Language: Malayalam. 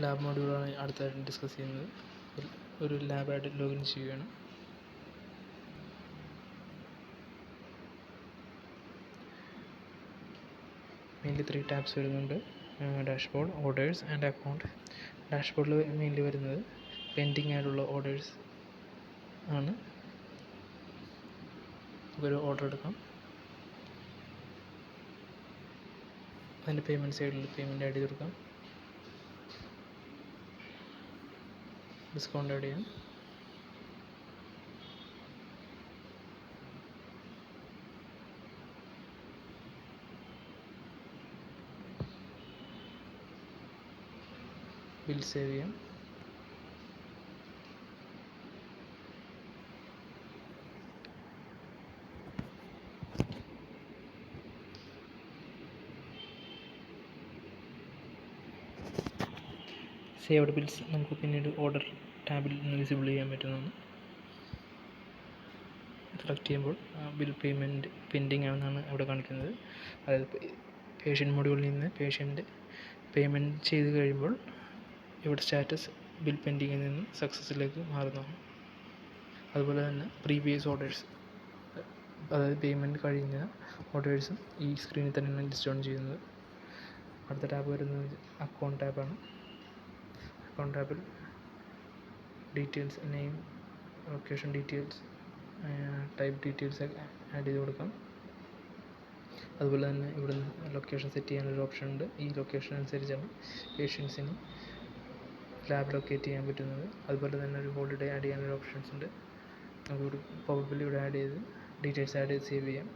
ലാബ് മോഡ്യൂളാണ് അടുത്തായിട്ട് ഡിസ്കസ് ചെയ്യുന്നത്. ഒരു ലാബായിട്ട് ലോഗിൻ ചെയ്യുകയാണ്. മെയിൻലി 3 ടാബ്സ് വരുന്നുണ്ട്: ഡാഷ്ബോർഡ്, ഓർഡേഴ്സ് ആൻഡ് അക്കൗണ്ട്. ഡാഷ്ബോർഡിൽ മെയിൻലി വരുന്നത് പെൻഡിങ് ആയിട്ടുള്ള ഓർഡേഴ്സ് ആണ്. നമുക്കൊരു ഓർഡർ എടുക്കാം. അതിൻ്റെ പേയ്മെൻറ്റ് സൈഡിൽ പേയ്മെൻറ്റ് ആഡ് ചെയ്ത് കൊടുക്കാം. ഡിസ്കൗണ്ട് ആഡ് ചെയ്യാം. ബിൽ സേവ് ചെയ്യാം. സേവ്ഡ് ബിൽസ് നമുക്ക് പിന്നീട് ഓർഡർ ടാബിൽ വിസിബിൾ ചെയ്യാൻ പറ്റുന്നതാണ്. സെലക്ട് ചെയ്യുമ്പോൾ ബിൽ പേയ്മെൻറ്റ് പെൻഡിങ് ആണെന്നാണ് അവിടെ കാണിക്കുന്നത്. അതായത് പേഷ്യൻ്റ് മൊഡ്യൂളിൽ നിന്ന് പേഷ്യൻ്റ് പേയ്മെൻറ്റ് ചെയ്ത് കഴിയുമ്പോൾ ഇവിടെ സ്റ്റാറ്റസ് ബിൽ പെൻഡിങ്ങിൽ നിന്ന് സക്സസ്സിലേക്ക് മാറുന്നതാണ്. അതുപോലെ തന്നെ പ്രീവിയസ് ഓർഡേഴ്സ്, അതായത് പേയ്മെൻറ്റ് കഴിഞ്ഞ ഓർഡേഴ്സും ഈ സ്ക്രീനിൽ തന്നെയാണ് ലിസ്റ്റ് ഓൺ ചെയ്യുന്നത്. അടുത്ത ടാബ് വരുന്നത് അക്കൗണ്ട് ടാബാണ്. അക്കൗണ്ട് ടാബിൽ details, name, location details, type details add ചെയ്ത് കൊടുക്കാം. അതുപോലെ തന്നെ ഇവിടെ ലൊക്കേഷൻ സെറ്റ് ചെയ്യാനൊരു ഓപ്ഷൻ ഉണ്ട്. ഈ ലൊക്കേഷൻ അനുസരിച്ചാണ് പേഷ്യൻസിന് ലാബ് ലൊക്കേറ്റ് ചെയ്യാൻ പറ്റുന്നത്. അതുപോലെ തന്നെ ഒരു ഹോളിഡേ ആഡ് ചെയ്യാനൊരു ഓപ്ഷൻസ് ഉണ്ട്. നമുക്കിവിടെ പ്രോബബിലി ഇവിടെ ആഡ് ചെയ്ത് ഡീറ്റെയിൽസ് ആഡ് ചെയ്ത് സേവ് ചെയ്യാം.